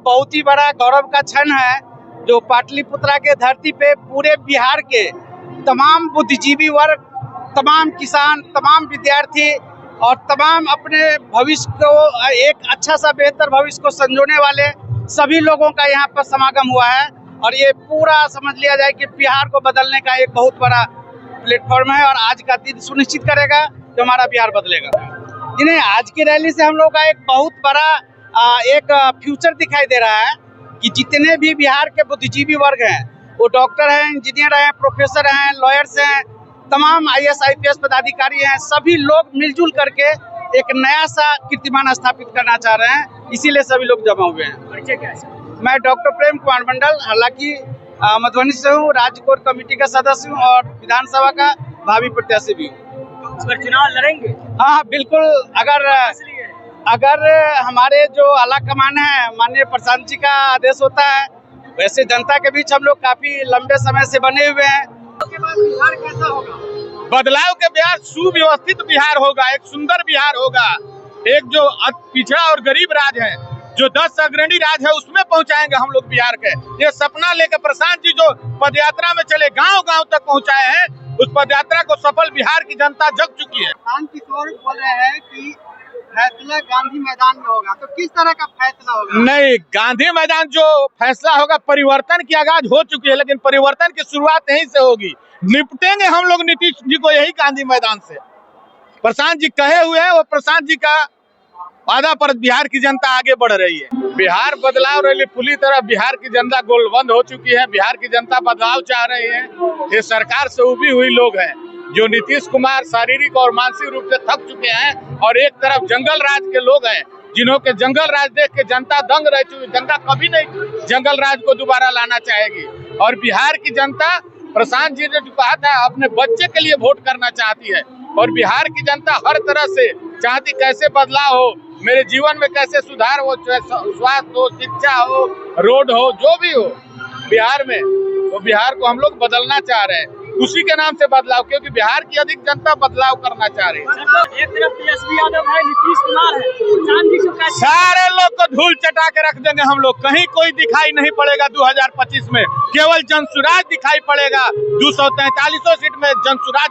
बहुत ही बड़ा गौरव का क्षण है जो पाटलिपुत्रा के धरती पे पूरे बिहार के तमाम बुद्धिजीवी वर्ग, तमाम किसान, तमाम विद्यार्थी और तमाम अपने भविष्य को एक अच्छा सा बेहतर भविष्य को संजोने वाले सभी लोगों का यहाँ पर समागम हुआ है। और ये पूरा समझ लिया जाए कि बिहार को बदलने का एक बहुत बड़ा प्लेटफॉर्म है और आज का दिन सुनिश्चित करेगा कि हमारा बिहार बदलेगा। जिन्हें आज की रैली से हम लोग का एक बहुत बड़ा एक फ्यूचर दिखाई दे रहा है कि जितने भी बिहार के बुद्धिजीवी वर्ग हैं, वो डॉक्टर हैं, इंजीनियर हैं, प्रोफेसर हैं, लॉयर्स हैं, तमाम IAS IPS पदाधिकारी हैं, सभी लोग मिलजुल करके एक नया सा कीर्तिमान स्थापित करना चाह रहे हैं। इसीलिए सभी लोग जमा हुए हैं। मैं डॉक्टर प्रेम कुमार मंडल, हालांकि मधुबनी से हूँ, राज्य कोर कमेटी का सदस्य हूँ और विधानसभा का भावी प्रत्याशी भी हूँ। चुनाव लड़ेंगे? हाँ बिल्कुल। अगर हमारे जो आला कमान है, माननीय प्रशांत जी का आदेश होता है, वैसे जनता के बीच हम लोग काफी लंबे समय से बने हुए हैं। उसके बाद बिहार कैसा होगा? बदलाव के बिहार सुव्यवस्थित बिहार होगा, एक सुंदर बिहार होगा। एक जो पिछड़ा और गरीब राज्य है, जो 10 अग्रणी राज्य है, उसमें पहुंचाएंगे हम लोग बिहार के। ये सपना लेकर प्रशांत जी जो पदयात्रा में चले, गांव गांव तक पहुंचाए हैं, उस पदयात्रा को सफल बिहार की जनता जग चुकी है। प्रशांत किशोर बोल रहे हैं कि फैसला गांधी मैदान में होगा, तो किस तरह का फैसला होगा? नहीं, गांधी मैदान जो फैसला होगा, परिवर्तन की आगाज हो चुकी है, लेकिन परिवर्तन की शुरुआत यहीं से होगी। निपटेंगे हम लोग नीतीश जी को यही गांधी मैदान से। प्रशांत जी कहे हुए हैं, वो प्रशांत जी का वादा पर बिहार की जनता आगे बढ़ रही है। बिहार बदलाव रैली पूरी तरह बिहार की जनता गोलबंद हो चुकी है। बिहार की जनता बदलाव चाह रही है। ये सरकार से उबी हुई लोग हैं जो नीतीश कुमार शारीरिक और मानसिक रूप से थक चुके हैं, और एक तरफ जंगल राज के लोग हैं जिन्हों के जंगल राज देख के जनता दंग रह चुकी। जनता कभी नहीं जंगल राज को दोबारा लाना चाहेगी। और बिहार की जनता, प्रशांत जी ने जो कहा था, अपने बच्चे के लिए वोट करना चाहती है। और बिहार की जनता हर तरह से चाहती कैसे बदलाव हो, मेरे जीवन में कैसे सुधार हो, चाहे स्वास्थ्य हो, शिक्षा हो, रोड हो, जो भी हो बिहार में, तो बिहार को हम लोग बदलना चाह रहे हैं। उसी के नाम से बदलाव, क्योंकि बिहार की अधिक जनता बदलाव करना चाह रही है। एक तरफ तेजस्वी यादव है, नीतीश कुमार है, प्रशांत जी को सारे लोग को धूल चटा के रख देंगे हम लोग। कहीं कोई दिखाई नहीं पड़ेगा 2025 में, केवल जनसुराज दिखाई पड़ेगा। 243 सीट में जनसुराज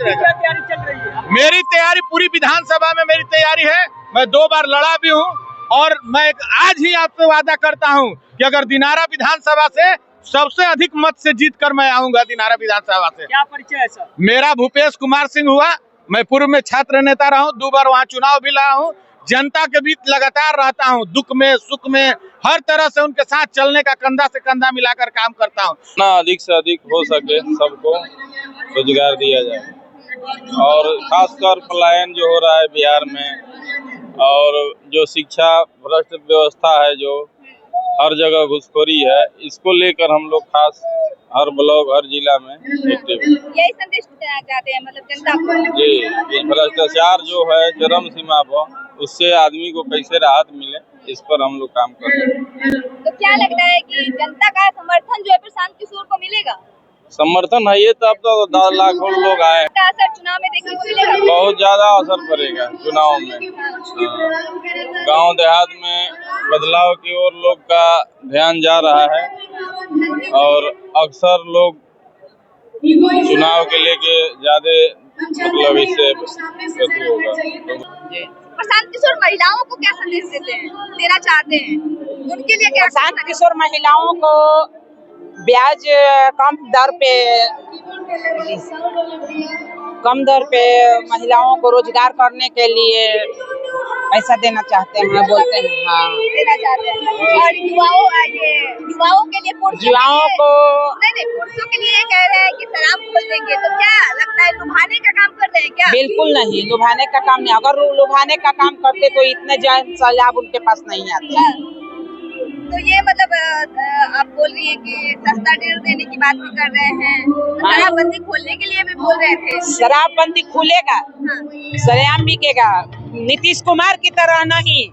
रहेगा। तैयारी चल रही है? मेरी तैयारी पूरी विधानसभा में मेरी तैयारी है। मैं 2 बार लड़ा भी हूँ, और मैं आज ही आपसे वादा करता हूँ कि अगर दिनारा विधानसभा से सबसे अधिक मत से जीत कर मैं आऊंगा दिनारा विधानसभा से। क्या परिचय है सर? मेरा भूपेश कुमार सिंह हुआ। मैं पूर्व में छात्र नेता रहा हूँ, 2 बार वहाँ चुनाव भी लड़ा हूँ। जनता के बीच लगातार रहता हूँ, दुख में सुख में हर तरह से उनके साथ चलने का, कंधा से कंधा मिलाकर काम करता हूँ। ना अधिक से अधिक हो सके सबको रोजगार दिया जाए, और खासकर पलायन जो हो रहा है बिहार में, और जो शिक्षा भ्रष्ट व्यवस्था है, जो हर जगह घुसखोरी है, इसको लेकर हम लोग खास हर ब्लॉक, हर जिला में एक्टिव हैं। यही संदेश देना चाहते हैं, मतलब जनता को जी, भ्रष्टाचार जो है चरम सीमा पर, उससे आदमी को कैसे राहत मिले, इस पर हम लोग काम कर रहे हैं। तो क्या लगता है कि जनता का समर्थन जो है प्रशांत किशोर को मिलेगा? समर्थन है ये, तो अब तो 10 लाखों लोग आए, क्या असर चुनाव में देखने को मिलेगा? बहुत ज्यादा असर पड़ेगा चुनाव में। गांव देहात में बदलाव की ओर लोग का ध्यान जा रहा है, और अक्सर लोग चुनाव के लेके ज्यादा मतलब इससे होगा। प्रशांत किशोर महिलाओं को क्या संदेश देना चाहते हैं? उनके लिए क्या? प्रशांत किशोर महिलाओं को ब्याज कम दर पे महिलाओं को रोजगार करने के लिए पैसा देना चाहते हैं, बोलते हैं। हाँ, देना चाहते हैं। और युवाओं के लिए, युवाओं को नहीं, पुरुषों के लिए कह रहे हैं कि शराब खोल देंगे, तो क्या लगता है लुभाने का काम कर रहे हैं क्या? बिल्कुल नहीं, लुभाने का काम नहीं। अगर लुभाने का काम करते तो इतने जन लाभ उनके पास नहीं आते। तो ये मतलब आप बोल रही है कि सस्ता डेढ़ देने की बात भी कर रहे हैं, तो शराबबंदी खोलने के लिए भी बोल रहे थे। शराबबंदी खुलेगा, सरेआम बिकेगा, नीतीश कुमार की तरह नहीं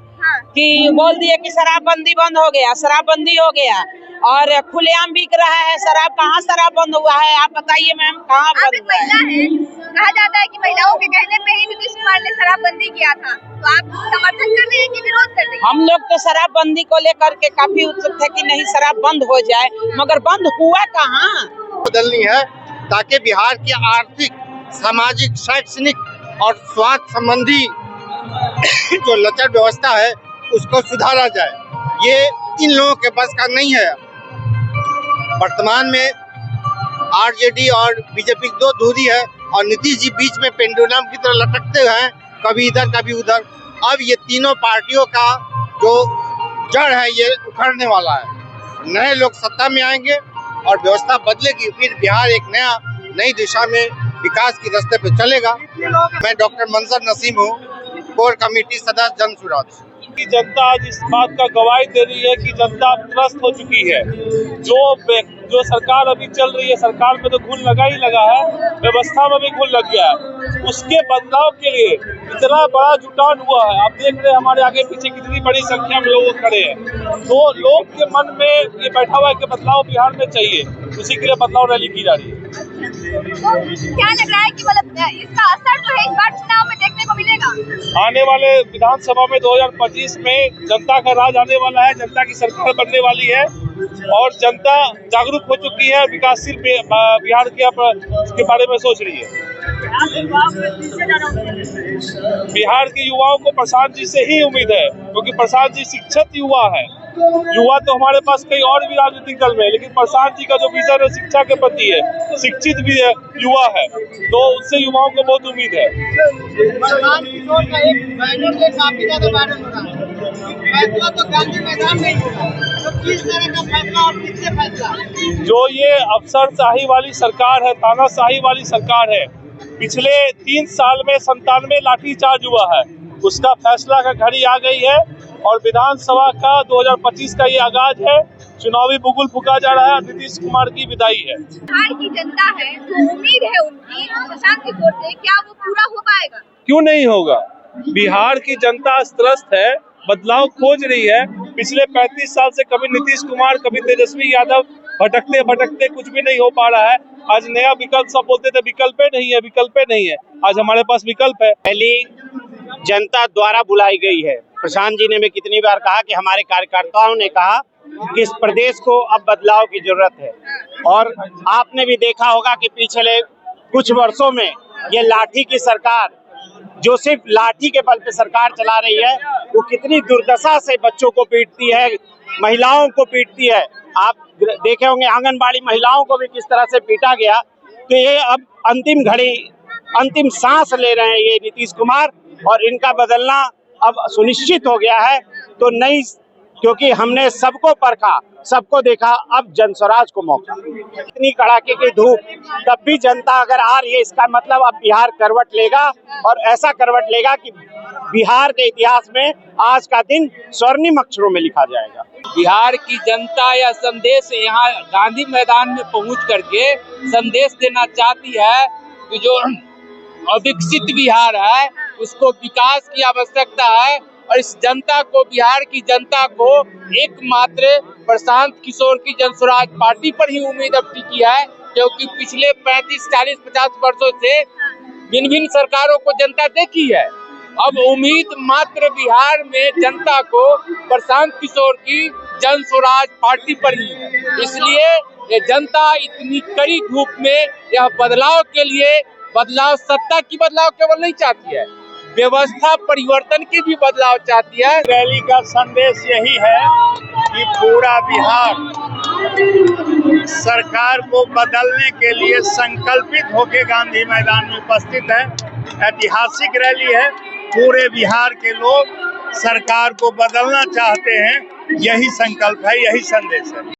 कि बोल दिए कि शराबबंदी बंद हो गया, शराबबंदी हो गया और खुलेआम बिक रहा है शराब। कहाँ शराब बंद हुआ है आप बताइए मैम, कहाँ आप बंद एक हुआ है? महिला है, कहा जाता है कि महिलाओं के कहने पे ही नीतीश कुमार ने शराबबंदी किया था, तो आप समर्थन कर रही है कि विरोध कर रही है? हम लोग तो शराबबंदी को लेकर के काफी उत्सुक थे कि नहीं शराब बंद हो जाए, मगर बंद हुआ कहाँ। बदलनी है ताकि बिहार की आर्थिक, सामाजिक, शैक्षणिक और स्वास्थ्य संबंधी जो लचर व्यवस्था है उसको सुधारा जाए। ये इन लोगों के बस का नहीं है। वर्तमान में आरजेडी और बीजेपी की दो धुरी है और नीतीश जी बीच में पेंडुलम की तरह लटकते हुए हैं, कभी इधर कभी उधर। अब ये तीनों पार्टियों का जो जड़ है ये उखड़ने वाला है। नए लोग सत्ता में आएंगे और व्यवस्था बदलेगी, फिर बिहार एक नई दिशा में विकास की रास्ते पे चलेगा। मैं डॉक्टर मंजर नसीम हूँ, कोर कमेटी सदस्य जन सुराज। की जनता आज इस बात का गवाही दे रही है कि जनता त्रस्त हो चुकी है। जो सरकार अभी चल रही है, सरकार में तो घुन लगा ही लगा है, व्यवस्था में भी घुन लग गया है। उसके बदलाव के लिए इतना बड़ा जुटान हुआ है। आप देख रहे हैं हमारे आगे पीछे कितनी बड़ी संख्या में लोग खड़े हैं। तो लोग के मन में ये बैठा हुआ है कि बदलाव बिहार में चाहिए, उसी के लिए बदलाव रैली की जा रही है। तो क्या लग रहा है कि मतलब इसका असर जो है इस बार चुनाव में देखने को मिलेगा? आने वाले विधानसभा में 2025 में जनता का राज आने वाला है, जनता की सरकार बनने वाली है और जनता जागरूक हो चुकी है, विकासशील बिहार के बारे में सोच रही है। बिहार के युवाओं को प्रशांत जी से ही उम्मीद है, क्योंकि प्रशांत जी शिक्षित युवा है। युवा तो हमारे पास कई और भी राजनीतिक दल में है, लेकिन प्रशांत जी का जो विजन है शिक्षा के प्रति है, शिक्षित भी है, युवा है, तो उससे युवाओं को बहुत उम्मीद है। फैसला तो गांधी मैदान में होगा, तो किस तरह का फैसला और किससे फैसला? जो ये अफसरशाही वाली सरकार है, तानाशाही वाली सरकार है, पिछले 3 साल में 97 लाठीचार्ज हुआ है, उसका फैसला का घड़ी आ गई है और विधानसभा का 2025 का ये आगाज है। चुनावी बुगुल फूका जा रहा है, नीतीश कुमार की विदाई है। बिहार की जनता है, जो उम्मीद है उनकी प्रशांत किशोर से, क्या वो पूरा हो पाएगा? क्यों नहीं होगा? बिहार की जनता त्रस्त है, बदलाव खोज रही है। पिछले 35 साल से कभी नीतीश कुमार, कभी तेजस्वी यादव भटकते भटकते कुछ भी नहीं हो पा रहा है। आज नया विकल्प, सब बोलते थे विकल्प नहीं है, विकल्प नहीं है, आज हमारे पास विकल्प है। पहली जनता द्वारा बुलाई गई है। प्रशांत जी ने भी कितनी बार कहा कि हमारे कार्यकर्ताओं ने कहा कि इस प्रदेश को अब बदलाव की जरूरत है। और आपने भी देखा होगा कि पिछले कुछ वर्षों में ये लाठी की सरकार, जो सिर्फ लाठी के बल पे सरकार चला रही है, वो कितनी दुर्दशा से बच्चों को पीटती है, महिलाओं को पीटती है। आप देखे होंगे आंगनबाड़ी महिलाओं को भी किस तरह से पीटा गया। तो ये अब अंतिम घड़ी, अंतिम सांस ले रहे हैं ये नीतीश कुमार, और इनका बदलना अब सुनिश्चित हो गया है। तो नई, क्योंकि हमने सबको परखा, सबको देखा, अब जनस्वराज को मौका। इतनी कड़ाके की धूप, तब भी जनता अगर आ रही है, इसका मतलब अब बिहार करवट लेगा, और ऐसा करवट लेगा कि बिहार के इतिहास में आज का दिन स्वर्णिम अक्षरों में लिखा जाएगा। बिहार की जनता यह संदेश यहाँ गांधी मैदान में पहुंच करके संदेश देना चाहती है कि जो अविकसित बिहार है उसको विकास की आवश्यकता है, और इस जनता को, बिहार की जनता को एकमात्र प्रशांत किशोर की जनस्वराज पार्टी पर ही उम्मीद अब टिकी है, क्योंकि पिछले 35, 40, 50 वर्षों से भिन्न भिन्न सरकारों को जनता देखी है। अब उम्मीद मात्र बिहार में जनता को प्रशांत किशोर की जनस्वराज पार्टी पर ही है। इसलिए ये जनता इतनी कड़ी धूप में यह बदलाव के लिए, बदलाव सत्ता की बदलाव केवल नहीं चाहती है, व्यवस्था परिवर्तन की भी बदलाव चाहती है। रैली का संदेश यही है कि पूरा बिहार सरकार को बदलने के लिए संकल्पित होकर गांधी मैदान में उपस्थित है। ऐतिहासिक रैली है, पूरे बिहार के लोग सरकार को बदलना चाहते हैं, यही संकल्प है, यही संदेश है।